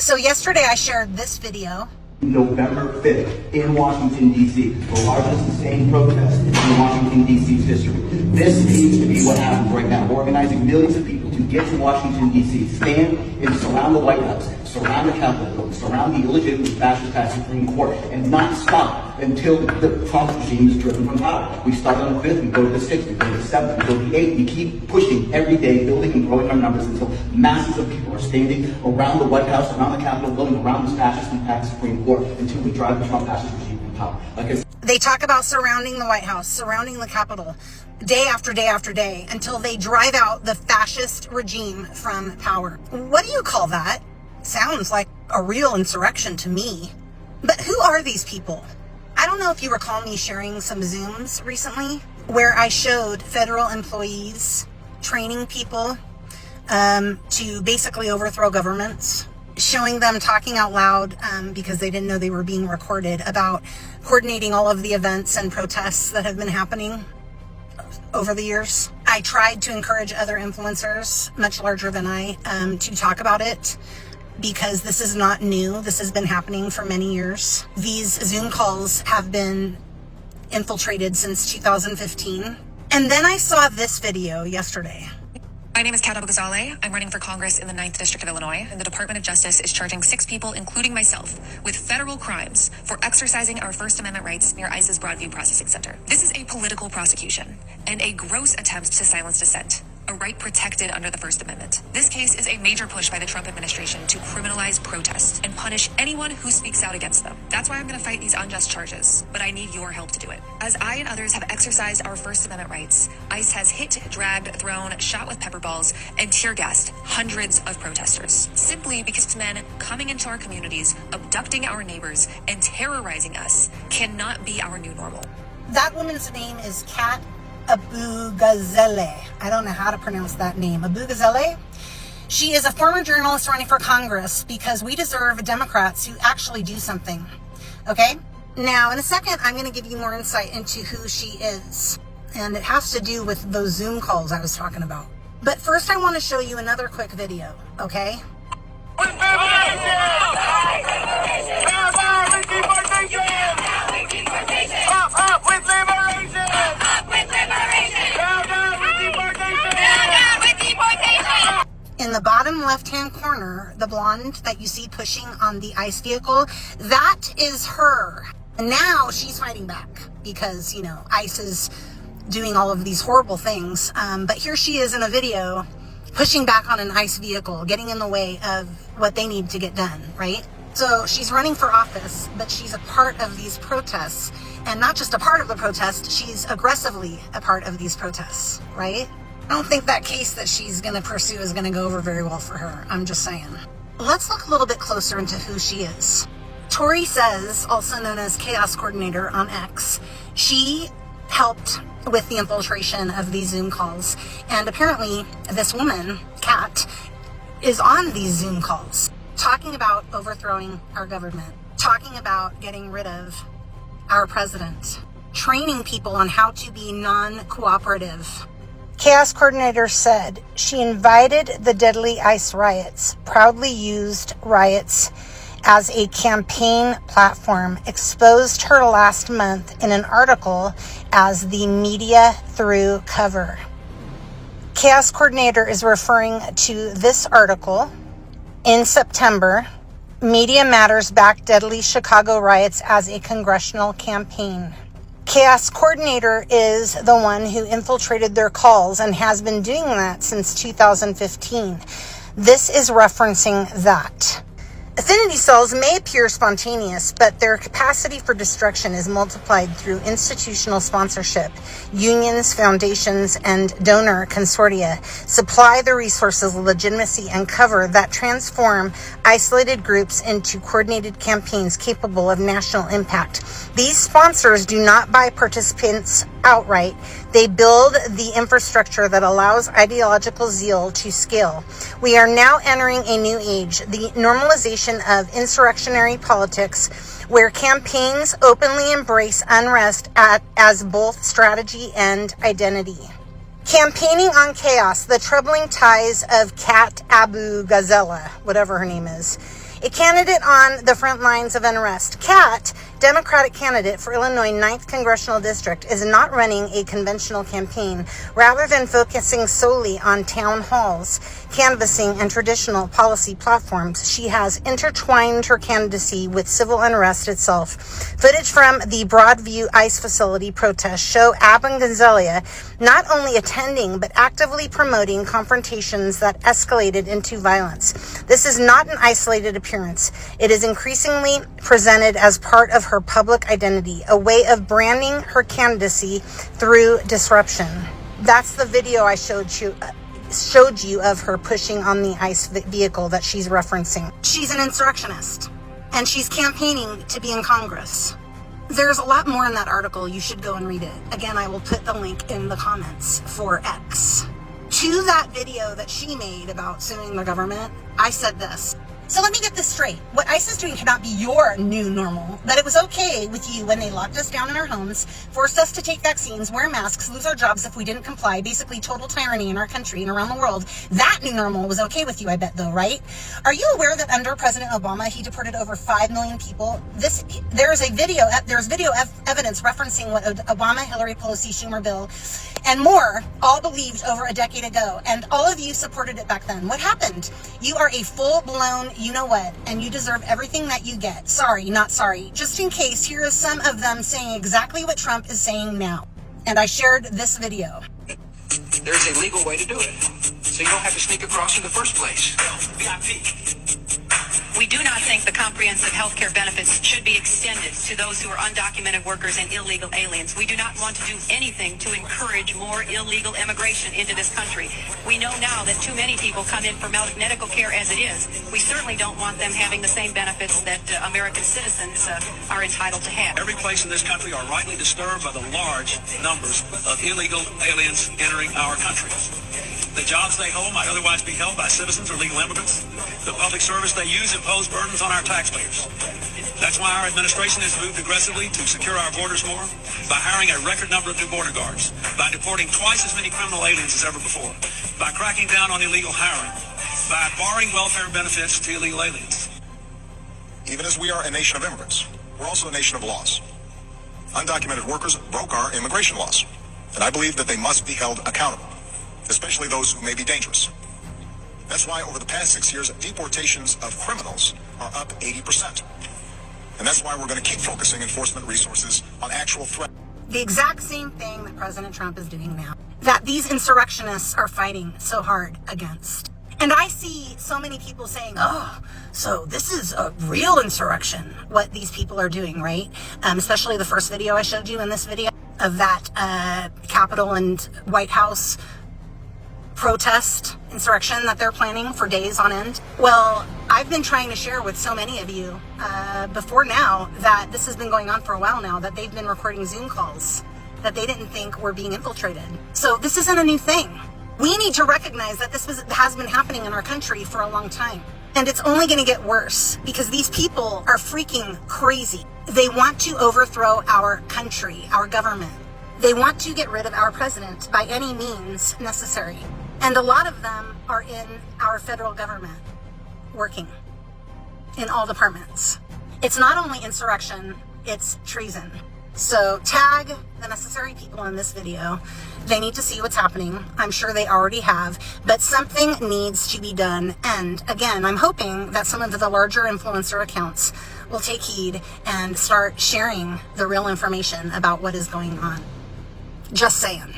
So yesterday I shared this video. November 5th in Washington, D.C., the largest sustained protest in Washington, D.C.'s history. This needs to be what happens right now. We're organizing millions of people to get to Washington, D.C., stand and surround the White House, surround the Capitol building, surround the illegitimate fascist Supreme Court, and not stop until the Trump regime is driven from power. We start on the 5th, we go to the 6th, we go to the 7th, we go to the 8th. We keep pushing every day, building and growing our numbers until masses of people are standing around the White House, around the Capitol building, around this fascist and Supreme Court until we drive the Trump fascist regime from power. They talk about surrounding the White House, surrounding the Capitol, day after day after day, until they drive out the fascist regime from power. What do you call that? Sounds like a real insurrection to me. But who are these people? I don't know if you recall me sharing some Zooms recently where I showed federal employees training people to basically overthrow governments, showing them talking out loud because they didn't know they were being recorded, about coordinating all of the events and protests that have been happening over the years. I tried to encourage other influencers much larger than I to talk about it, because this is not new. This has been happening for many years. These Zoom calls have been infiltrated since 2015. And then I saw this video yesterday. My name is Kat Abou-Ghazaleh. I'm running for Congress in the 9th District of Illinois, and the Department of Justice is charging 6 people, including myself, with federal crimes for exercising our First Amendment rights near ICE's Broadview Processing Center. This is a political prosecution and a gross attempt to silence dissent, a right protected under the First Amendment. This case is a major push by the Trump administration to criminalize protest and punish anyone who speaks out against them. That's why I'm going to fight these unjust charges, but I need your help to do it. As I and others have exercised our First Amendment rights, ICE has hit, dragged, thrown, shot with pepper balls, and tear gassed hundreds of protesters, simply because men coming into our communities, abducting our neighbors, and terrorizing us cannot be our new normal. That woman's name is Kat Abou-Ghazaleh. I don't know how to pronounce that name. Abou-Ghazaleh. She is a former journalist running for Congress because we deserve Democrats who actually do something. Okay? Now, in a second, I'm going to give you more insight into who she is. And it has to do with those Zoom calls I was talking about. But first, I want to show you another quick video. Okay? In the bottom left-hand corner, the blonde that you see pushing on the ICE vehicle, that is her. And now she's fighting back because, you know, ICE is doing all of these horrible things. But here she is in a video pushing back on an ICE vehicle, getting in the way of what they need to get done, right? So she's running for office, but she's a part of these protests. And not just a part of the protest, she's aggressively a part of these protests, right? I don't think that case that she's going to pursue is going to go over very well for her. I'm just saying. Let's look a little bit closer into who she is. Tori Says, also known as Chaos Coordinator on X, she helped with the infiltration of these Zoom calls. And apparently this woman, Kat, is on these Zoom calls, talking about overthrowing our government, talking about getting rid of our president, training people on how to be non-cooperative. Chaos Coordinator said she invited the deadly ICE riots, proudly used riots as a campaign platform, exposed her last month in an article as the media threw cover. Chaos Coordinator is referring to this article in September. Media Matters backed deadly Chicago riots as a congressional campaign. Chaos Coordinator is the one who infiltrated their calls and has been doing that since 2015. This is referencing that. Affinity cells may appear spontaneous, but their capacity for destruction is multiplied through institutional sponsorship. Unions, foundations, and donor consortia supply the resources, legitimacy, and cover that transform isolated groups into coordinated campaigns capable of national impact. These sponsors do not buy participants outright. They build the infrastructure that allows ideological zeal to scale. We are now entering a new age, the normalization of insurrectionary politics, where campaigns openly embrace unrest as both strategy and identity. Campaigning on chaos, the troubling ties of Kat Abou-Ghazaleh, whatever her name is A candidate on the front lines of unrest. Kat, Democratic candidate for Illinois 9th Congressional District, is not running a conventional campaign. Rather than focusing solely on town halls, canvassing, and traditional policy platforms, she has intertwined her candidacy with civil unrest itself. Footage from the Broadview ICE facility protest show Abba Gonzalez not only attending but actively promoting confrontations that escalated into violence. This is not an isolated appearance. It is increasingly presented as part of her public identity, a way of branding her candidacy through disruption. That's the video I showed you of her pushing on the ICE vehicle that she's referencing. She's an insurrectionist, and she's campaigning to be in Congress. There's a lot more in that article. You should go and read it. Again, I will put the link in the comments for X. To that video that she made about suing the government, I said this. So let me get this straight. What ICE is doing cannot be your new normal. That it was okay with you when they locked us down in our homes, forced us to take vaccines, wear masks, lose our jobs if we didn't comply, basically total tyranny in our country and around the world. That new normal was okay with you, I bet, though, right? Are you aware that under President Obama, he deported over 5 million people? There's video evidence referencing what Obama, Hillary, Pelosi, Schumer, Bill, and more all believed over a decade ago. And all of you supported it back then. What happened? You are a full-blown you know what, and you deserve everything that you get. Sorry, not sorry. Just in case, here is some of them saying exactly what Trump is saying now. And I shared this video. There's a legal way to do it, so you don't have to sneak across in the first place. VIP. We do not think the comprehensive health care benefits should be extended to those who are undocumented workers and illegal aliens. We do not want to do anything to encourage more illegal immigration into this country. We know now that too many people come in for medical care as it is. We certainly don't want them having the same benefits that American citizens are entitled to have. Every place in this country are rightly disturbed by the large numbers of illegal aliens entering our country. The jobs they hold might otherwise be held by citizens or legal immigrants. The public service they use impose burdens on our taxpayers. That's why our administration has moved aggressively to secure our borders more, by hiring a record number of new border guards, by deporting twice as many criminal aliens as ever before, by cracking down on illegal hiring, by barring welfare benefits to illegal aliens. Even as we are a nation of immigrants, we're also a nation of laws. Undocumented workers broke our immigration laws, and I believe that they must be held accountable, especially those who may be dangerous. That's why over the past 6 years, deportations of criminals are up 80%. And that's why we're going to keep focusing enforcement resources on actual threats. The exact same thing that President Trump is doing now, that these insurrectionists are fighting so hard against. And I see so many people saying, oh, so this is a real insurrection, what these people are doing, right? Especially the first video I showed you in this video of that Capitol and White House protest insurrection that they're planning for days on end. Well, I've been trying to share with so many of you before now that this has been going on for a while now, that they've been recording Zoom calls that they didn't think were being infiltrated. So this isn't a new thing. We need to recognize that this has been happening in our country for a long time. And it's only going to get worse because these people are freaking crazy. They want to overthrow our country, our government. They want to get rid of our president by any means necessary. And a lot of them are in our federal government, working in all departments. It's not only insurrection, it's treason. So tag the necessary people in this video. They need to see what's happening. I'm sure they already have, but something needs to be done. And again, I'm hoping that some of the larger influencer accounts will take heed and start sharing the real information about what is going on. Just saying.